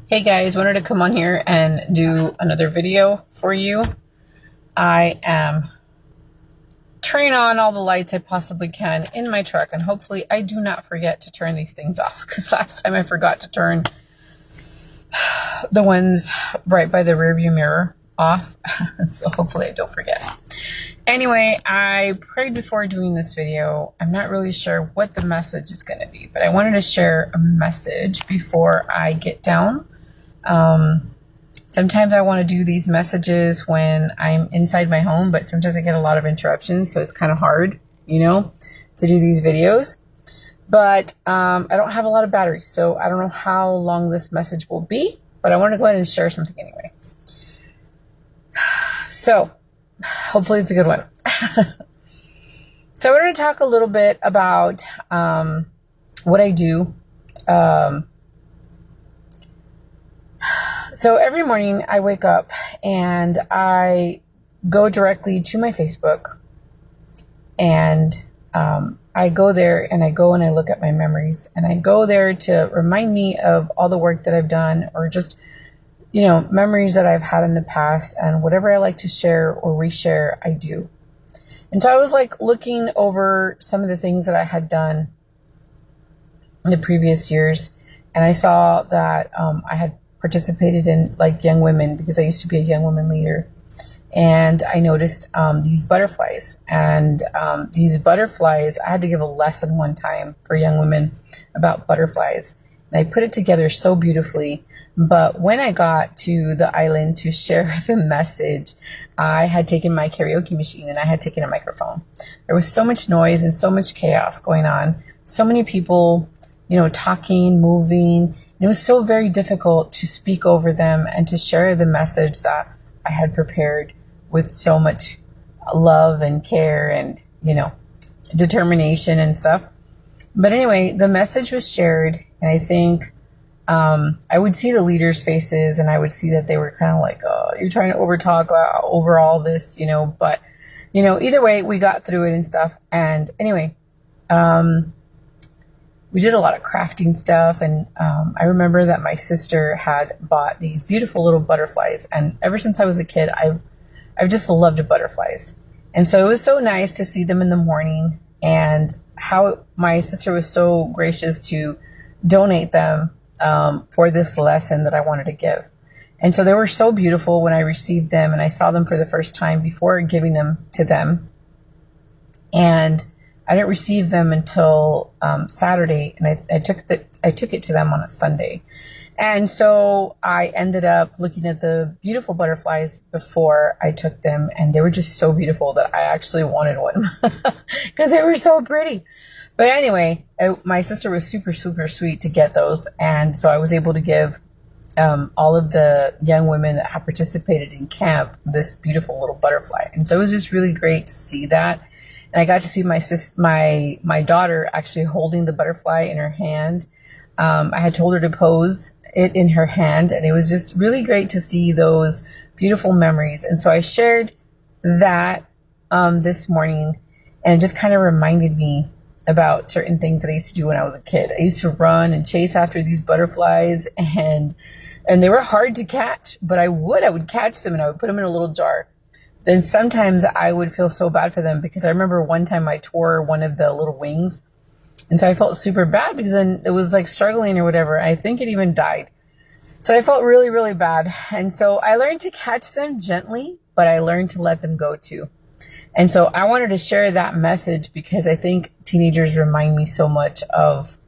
Hey guys, wanted to come on here and do another video for you. I am turning on all the lights I possibly can in my truck, and hopefully I do not forget to turn these things off, because last time I forgot to turn the ones right by the rearview mirror off. So hopefully I don't forget. Anyway, I prayed before doing this video. I'm not really sure what the message is going to be, but I wanted to share a message before I get down. Sometimes I want to do these messages when I'm inside my home, but sometimes I get a lot of interruptions, so it's kind of hard, to do these videos. But I don't have a lot of batteries, so I don't know how long this message will be, but I want to go ahead and share something anyway. So hopefully it's a good one. So we're going to talk a little bit about what I do. So every morning I wake up and I go directly to my Facebook, and I go there and I look at my memories, and I go there to remind me of all the work that I've done, or just, memories that I've had in the past, and whatever I like to share or reshare, I do. And so I was looking over some of the things that I had done in the previous years, and I saw that I had participated in young women, because I used to be a young women leader. And I noticed these butterflies, and these butterflies, I had to give a lesson one time for young women about butterflies. And I put it together so beautifully. But when I got to the island to share the message, I had taken my karaoke machine and I had taken a microphone. There was so much noise and so much chaos going on. So many people, talking, moving. And it was so very difficult to speak over them and to share the message that I had prepared with so much love and care and, determination and stuff. But anyway, the message was shared, and I think I would see the leaders' faces, and I would see that they were kind of like, oh, you're trying to overtalk over all this, but, either way, we got through it and stuff. And anyway, we did a lot of crafting stuff, and I remember that my sister had bought these beautiful little butterflies, and ever since I was a kid, I've just loved butterflies. And so it was so nice to see them in the morning, and how my sister was so gracious to donate them for this lesson that I wanted to give. And so they were so beautiful when I received them, and I saw them for the first time before giving them to them. And I didn't receive them until Saturday, and I took it to them on a Sunday. And so I ended up looking at the beautiful butterflies before I took them, and they were just so beautiful that I actually wanted one because they were so pretty. But anyway, my sister was super, super sweet to get those, and so I was able to give all of the young women that have participated in camp this beautiful little butterfly. And so it was just really great to see that. And I got to see my daughter actually holding the butterfly in her hand. I had told her to pose it in her hand, and it was just really great to see those beautiful memories. And so I shared that this morning, and it just kind of reminded me about certain things that I used to do when I was a kid. I used to run and chase after these butterflies, and they were hard to catch, but I would catch them, and I would put them in a little jar. Then sometimes I would feel so bad for them, because I remember one time I tore one of the little wings. And so I felt super bad, because then it was struggling or whatever. I think it even died. So I felt really, really bad. And so I learned to catch them gently, but I learned to let them go too. And so I wanted to share that message, because I think teenagers remind me so much of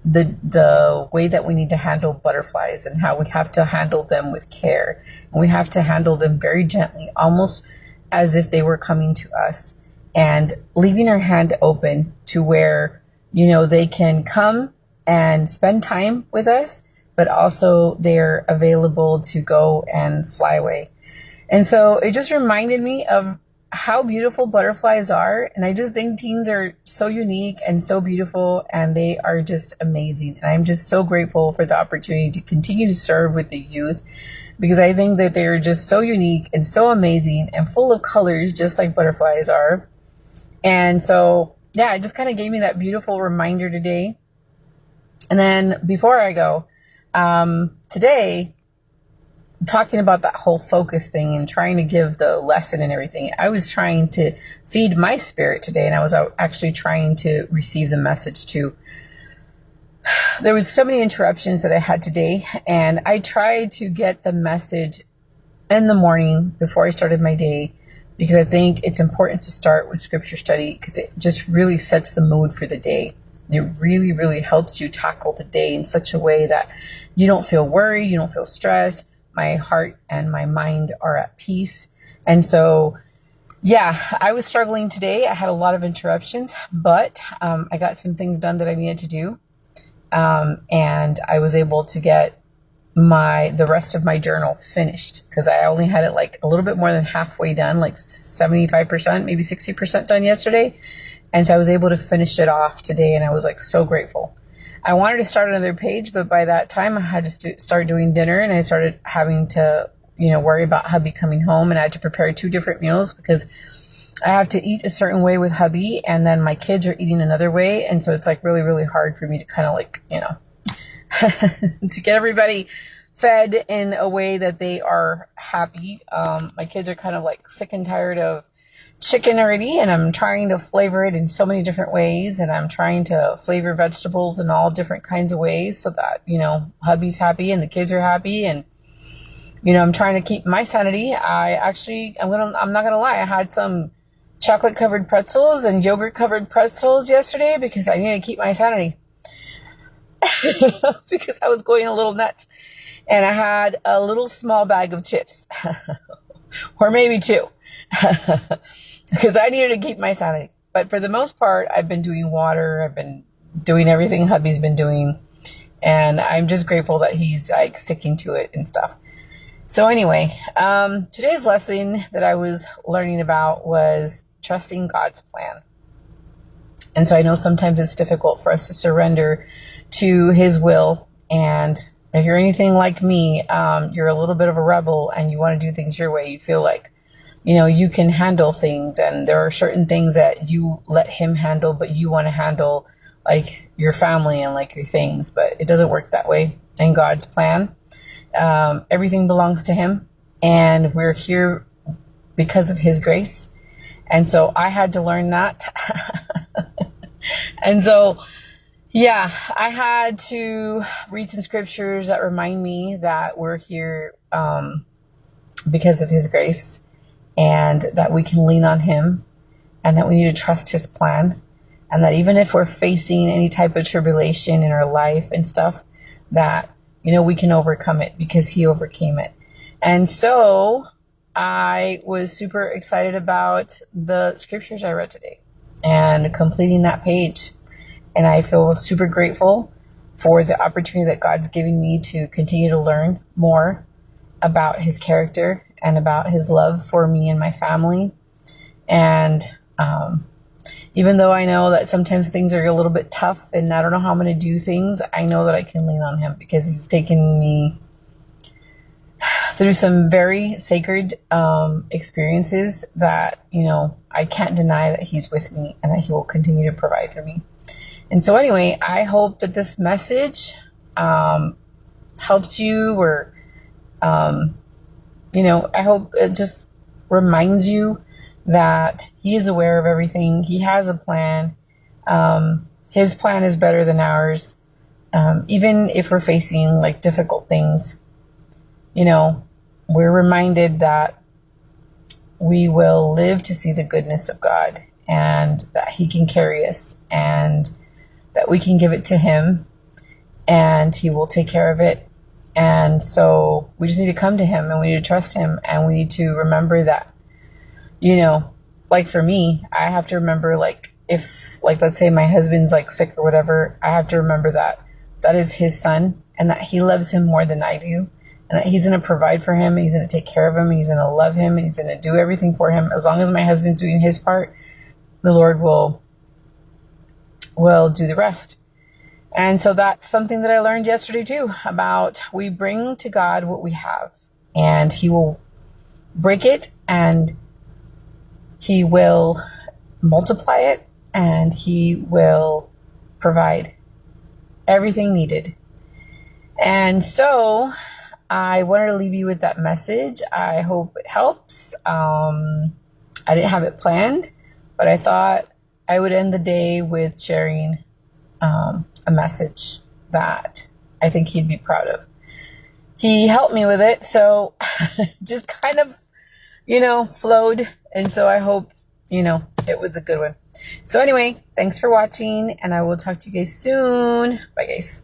the way that we need to handle butterflies, and how we have to handle them with care, and we have to handle them very gently, almost as if they were coming to us, and leaving our hand open to where, they can come and spend time with us, but also they're available to go and fly away. And so it just reminded me of how beautiful butterflies are. And I just think teens are so unique and so beautiful, and they are just amazing. And I'm just so grateful for the opportunity to continue to serve with the youth, because I think that they're just so unique and so amazing and full of colors, just like butterflies are. And so, it just kind of gave me that beautiful reminder today. And then before I go, Today, talking about that whole focus thing and trying to give the lesson and everything, I was trying to feed my spirit today, and I was actually trying to receive the message too. There was so many interruptions that I had today, and I tried to get the message in the morning before I started my day, because I think it's important to start with scripture study, because it just really sets the mood for the day. It really, really helps you tackle the day in such a way that you don't feel worried, you don't feel stressed. My heart and my mind are at peace. And so, yeah, I was struggling today. I had a lot of interruptions, but I got some things done that I needed to do. And I was able to get the rest of my journal finished, because I only had it like a little bit more than halfway done, like 75%, maybe 60% done yesterday. And so I was able to finish it off today, and I was like so grateful. I wanted to start another page, but by that time I had to start doing dinner, and I started having to, worry about hubby coming home, and I had to prepare 2 different meals because I have to eat a certain way with hubby, and then my kids are eating another way. And so it's like really, really hard for me to kind of like, to get everybody fed in a way that they are happy. My kids are kind of like sick and tired of chicken already, and I'm trying to flavor it in so many different ways, and I'm trying to flavor vegetables in all different kinds of ways so that, hubby's happy and the kids are happy, and I'm trying to keep my sanity. I'm not gonna lie, I had some chocolate covered pretzels and yogurt covered pretzels yesterday because I need to keep my sanity. Because I was going a little nuts, and I had a little small bag of chips or maybe 2. Because I needed to keep my sanity. But for the most part, I've been doing water. I've been doing everything hubby's been doing. And I'm just grateful that he's like sticking to it and stuff. So anyway, today's lesson that I was learning about was trusting God's plan. And so I know sometimes it's difficult for us to surrender to his will. And if you're anything like me, you're a little bit of a rebel and you want to do things your way. You feel like, you can handle things, and there are certain things that you let him handle, but you want to handle like your family and like your things, but it doesn't work that way in God's plan. Everything belongs to him, and we're here because of his grace. And so I had to learn that. And so, yeah, I had to read some scriptures that remind me that we're here because of his grace, and that we can lean on him, and that we need to trust his plan, and that even if we're facing any type of tribulation in our life and stuff, that, we can overcome it because he overcame it. And so I was super excited about the scriptures I read today and completing that page. And I feel super grateful for the opportunity that God's giving me to continue to learn more about his character and about his love for me and my family. And even though I know that sometimes things are a little bit tough and I don't know how I'm going to do things, I know that I can lean on him because he's taken me through some very sacred experiences that, I can't deny that he's with me and that he will continue to provide for me. And so anyway, I hope that this message helps you, or I hope it just reminds you that he is aware of everything. He has a plan. His plan is better than ours. Even if we're facing like difficult things, we're reminded that we will live to see the goodness of God, and that he can carry us, and that we can give it to him and he will take care of it. And so we just need to come to him, and we need to trust him, and we need to remember that, like for me, I have to remember, like, if, like, let's say my husband's like sick or whatever, I have to remember that that is his son, and that he loves him more than I do, and that he's going to provide for him, and he's going to take care of him, and he's going to love him, and he's going to do everything for him. As long as my husband's doing his part, the Lord will do the rest. And so that's something that I learned yesterday too, about we bring to God what we have, and he will break it, and he will multiply it, and he will provide everything needed. And so I wanted to leave you with that message. I hope it helps. I didn't have it planned, but I thought I would end the day with sharing a message that I think he'd be proud of. He helped me with it, so just kind of, flowed. And so I hope, it was a good one. So anyway, thanks for watching, and I will talk to you guys soon. Bye, guys.